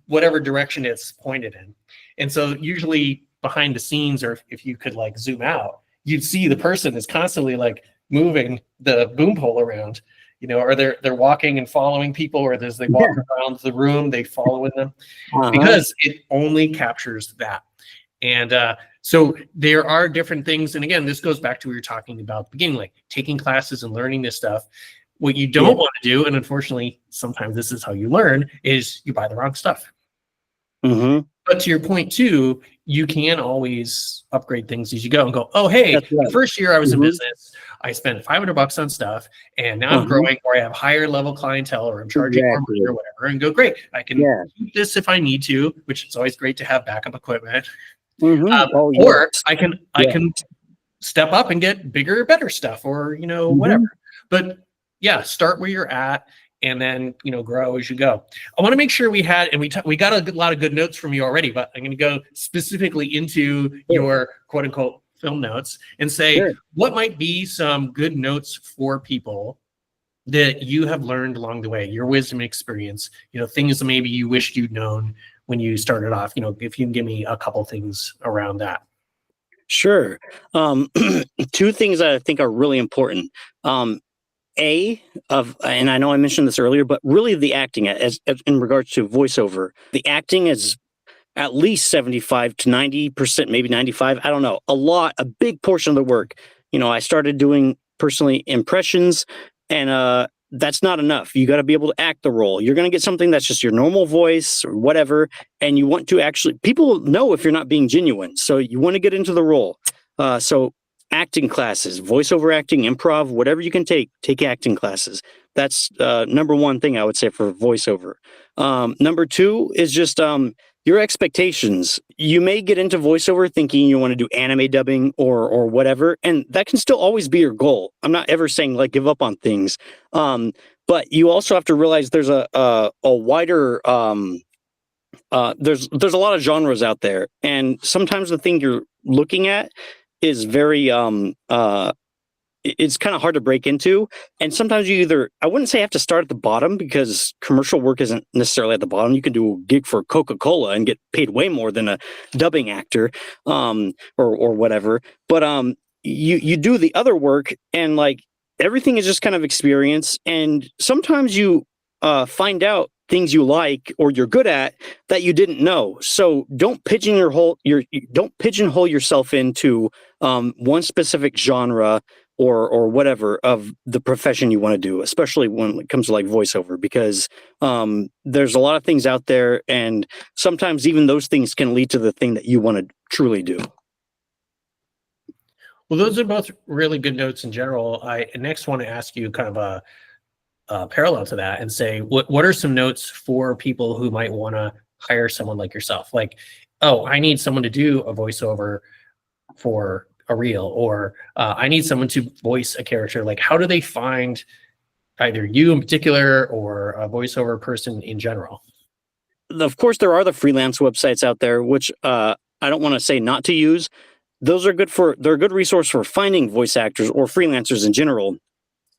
whatever direction it's pointed in. And so usually behind the scenes, or if you could like zoom out, you'd see the person is constantly like moving the boom pole around, or they're walking and following people, or as they walk around the room, they follow with them because it only captures that. And so there are different things. And again, this goes back to what you're talking about at the beginning, like taking classes and learning this stuff. What you don't want to do, and unfortunately, sometimes this is how you learn, is you buy the wrong stuff. But to your point too, you can always upgrade things as you go and go, oh, hey, the first year I was in business, I spent $500 on stuff, and now I'm growing, or I have higher level clientele, or I'm charging more money or whatever, and go, great, I can keep this if I need to, which is always great to have backup equipment. Or I can step up and get bigger, better stuff, or whatever. But yeah, start where you're at, and then grow as you go. I want to make sure we got a lot of good notes from you already, but I'm going to go specifically into your quote unquote film notes and say what might be some good notes for people that you have learned along the way, your wisdom and experience, things that maybe you wished you'd known when you started off. If you can give me a couple things around that. Sure. Two things that I think are really important. And I know I mentioned this earlier, but really the acting as in regards to voiceover, the acting is at least 75 to 90%, maybe 95. I don't know. A big portion of the work. I started doing personally impressions, and that's not enough. You got to be able to act the role. You're going to get something that's just your normal voice or whatever, and you want to actually, people know if you're not being genuine. So you want to get into the role. So acting classes, voiceover acting, improv, whatever you can take acting classes. That's number one thing I would say for voiceover. Number two is just your expectations. You may get into voiceover thinking you want to do anime dubbing or whatever, and that can still always be your goal. I'm not ever saying like give up on things, but you also have to realize there's a wider there's a lot of genres out there, and sometimes the thing you're looking at is very it's kind of hard to break into. And sometimes I wouldn't say have to start at the bottom, because commercial work isn't necessarily at the bottom. You can do a gig for Coca-Cola and get paid way more than a dubbing actor, or whatever. But you do the other work, and like everything is just kind of experience. And sometimes you find out things you like or you're good at that you didn't know. So don't pigeonhole yourself into one specific genre or whatever of the profession you want to do, especially when it comes to like voiceover, because there's a lot of things out there, and sometimes even those things can lead to the thing that you want to truly do. Well, those are both really good notes in general. I next want to ask you kind of a parallel to that and say, what are some notes for people who might want to hire someone like yourself? Like, oh, I need someone to do a voiceover for a reel, or I need someone to voice a character. Like, how do they find either you in particular or a voiceover person in general? Of course, there are the freelance websites out there, which I don't want to say not to use. Those are they're a good resource for finding voice actors or freelancers in general.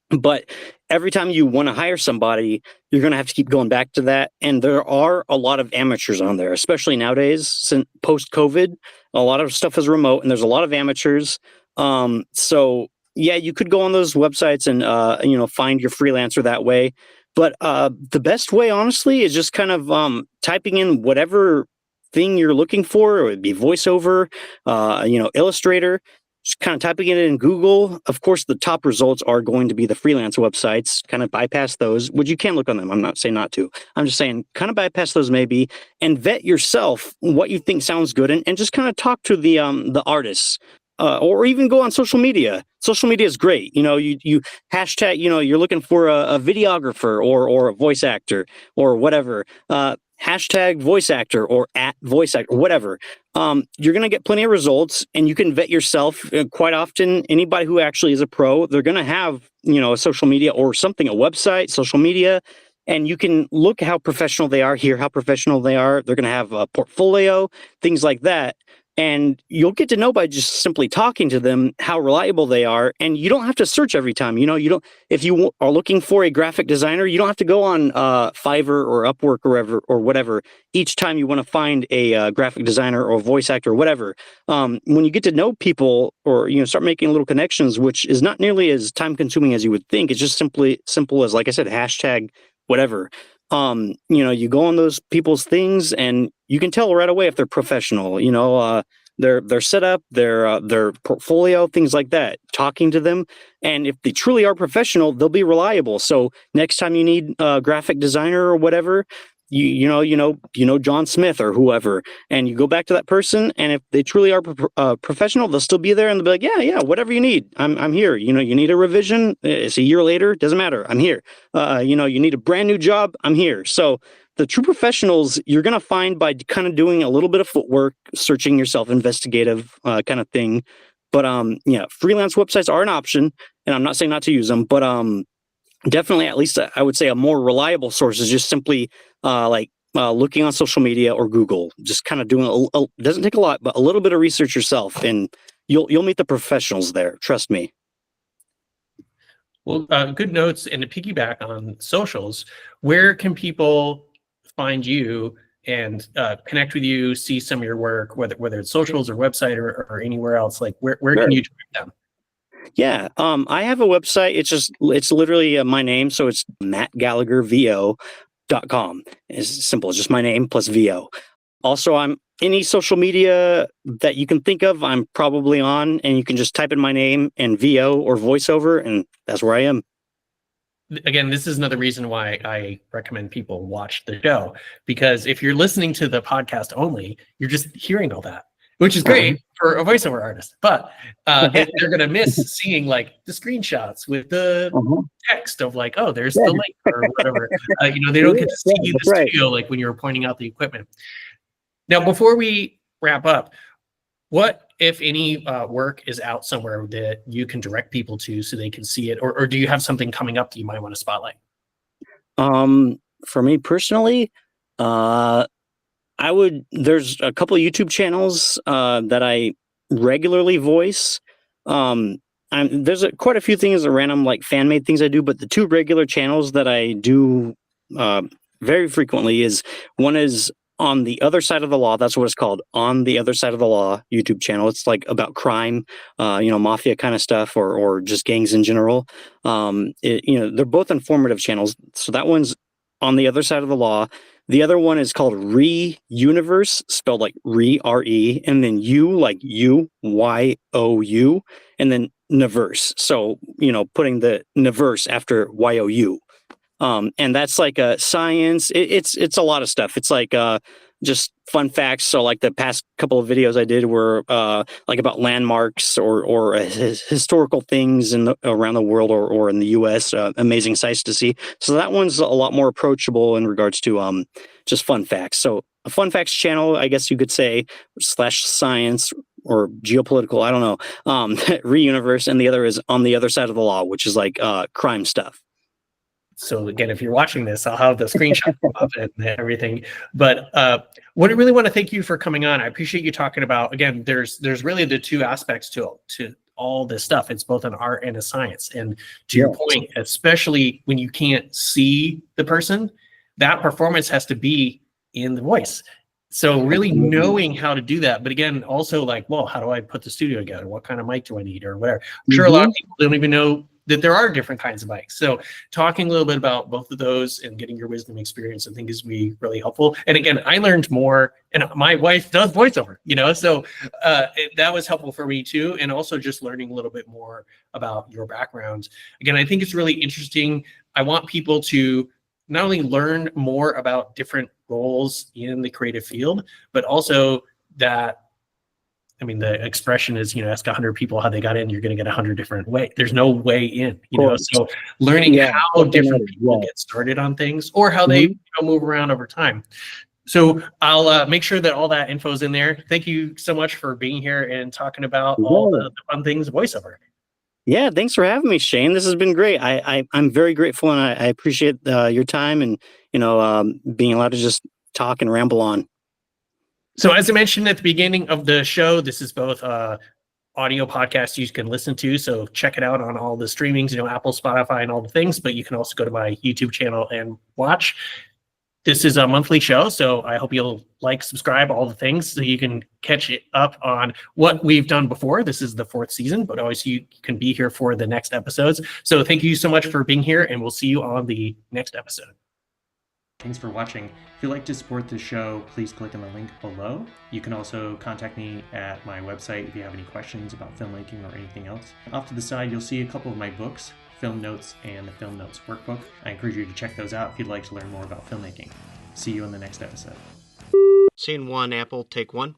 But every time you want to hire somebody, you're going to have to keep going back to that. And there are a lot of amateurs on there, especially nowadays, since post-COVID. A lot of stuff is remote, and there's a lot of amateurs. So yeah, you could go on those websites and find your freelancer that way. But the best way, honestly, is just kind of typing in whatever thing you're looking for, it would be voiceover, Illustrator, just kind of typing it in Google. Of course, the top results are going to be the freelance websites. Kind of bypass those, which you can look on them. I'm not saying not to. I'm just saying kind of bypass those maybe, and vet yourself what you think sounds good, and just kind of talk to the artists. Or even go on social media. Social media is great. You hashtag, you're looking for a videographer or a voice actor or whatever. Hashtag voice actor or @voice actor, whatever. You're going to get plenty of results, and you can vet yourself. Quite often, anybody who actually is a pro, they're going to have, a social media or something, a website, social media, and you can look how professional they are, hear how professional they are. They're going to have a portfolio, things like that. And you'll get to know by just simply talking to them how reliable they are. And you don't have to search every time. You don't, if you are looking for a graphic designer, you don't have to go on Fiverr or Upwork or whatever each time you want to find a graphic designer or voice actor or whatever. When you get to know people, or start making little connections, which is not nearly as time consuming as you would think. It's just simple as, like I said, hashtag whatever. You go on those people's things, and you can tell right away if they're professional. Their setup, their portfolio, things like that. Talking to them, and if they truly are professional, they'll be reliable. So next time you need a graphic designer or whatever, you know John Smith or whoever, and you go back to that person, and if they truly are professional, they'll still be there, and they'll be like, yeah, whatever you need, I'm here. You need a revision, it's a year later, doesn't matter, I'm here. You need a brand new job, I'm here. So the true professionals you're going to find by kind of doing a little bit of footwork, searching yourself, investigative kind of thing. But freelance websites are an option, and I'm not saying not to use them, but definitely, at least I would say a more reliable source is just simply looking on social media or Google, just kind of doing doesn't take a lot, but a little bit of research yourself, and you'll meet the professionals there. Trust me. Well, good notes. And to piggyback on socials, where can people find you and connect with you, see some of your work, whether it's socials or website or anywhere else? Like where Sure. can you track them? Yeah, I have a website. It's literally my name, so it's mattgallaghervo.com. It's simple. It's just my name plus VO. Also, I'm any social media that you can think of, I'm probably on, and you can just type in my name and VO or voiceover, and that's where I am. Again, this is another reason why I recommend people watch the show, because if you're listening to the podcast only, you're just hearing all that, which is great for a voiceover artist, but they're going to miss seeing like the screenshots with the text of like, oh, there's the link or whatever. They don't get to see the studio like when you're pointing out the equipment. Now, before we wrap up, what, if any, work is out somewhere that you can direct people to so they can see it, or do you have something coming up that you might want to spotlight? For me personally, there's a couple of YouTube channels that I regularly voice. There's quite a few things at random, like fan made things I do, but the two regular channels that I do very frequently is one is On the Other Side of the Law. That's what it's called, On the Other Side of the Law YouTube channel. It's like about crime, mafia kind of stuff, or just gangs in general. They're both informative channels. So that one's On the Other Side of the Law. The other one is called Re-Universe, spelled like Re, and then U, like U-Y-O-U, and then Niverse. So, putting the Niverse after Y-O-U. And that's like a science. It's a lot of stuff. It's like just fun facts. So like the past couple of videos I did were like about landmarks or historical things around the world or in the U.S. Amazing sights to see. So that one's a lot more approachable in regards to just fun facts. So a fun facts channel, I guess you could say, /science or geopolitical. I don't know. Re-Universe, and the other is On the Other Side of the Law, which is like crime stuff. So again, if you're watching this, I'll have the screenshot of it and everything. But what I really want to thank you for coming on. I appreciate you talking about, again, there's really the two aspects to all this stuff. It's both an art and a science. And to your point, especially when you can't see the person, that performance has to be in the voice. So really knowing how to do that. But again, also like, well, how do I put the studio together? What kind of mic do I need or whatever? I'm sure a lot of people don't even know that there are different kinds of mics. So talking a little bit about both of those and getting your wisdom experience, I think is really helpful. And again, I learned more, and my wife does voiceover, so that was helpful for me too. And also just learning a little bit more about your background. Again, I think it's really interesting. I want people to not only learn more about different roles in the creative field, but also that, the expression is, ask 100 people how they got in, you're going to get 100 different ways. There's no way in, so learning how different people get started on things or how they move around over time. So I'll make sure that all that info is in there. Thank you so much for being here and talking about all the fun things voiceover. Yeah, thanks for having me, Shane. This has been great. I'm very grateful, and I appreciate your time and being allowed to just talk and ramble on. So as I mentioned at the beginning of the show, this is both audio podcast you can listen to. So check it out on all the streamings, Apple, Spotify, and all the things. But you can also go to my YouTube channel and watch. This is a monthly show, so I hope you'll subscribe, all the things, so you can catch it up on what we've done before. This is the 4th season, but always you can be here for the next episodes. So thank you so much for being here, and we'll see you on the next episode. Thanks for watching. If you'd like to support the show, please click on the link below. You can also contact me at my website if you have any questions about filmmaking or anything else. Off to the side, you'll see a couple of my books, Film Notes and the Film Notes Workbook. I encourage you to check those out if you'd like to learn more about filmmaking. See you in the next episode. Scene 1, Apple, take 1.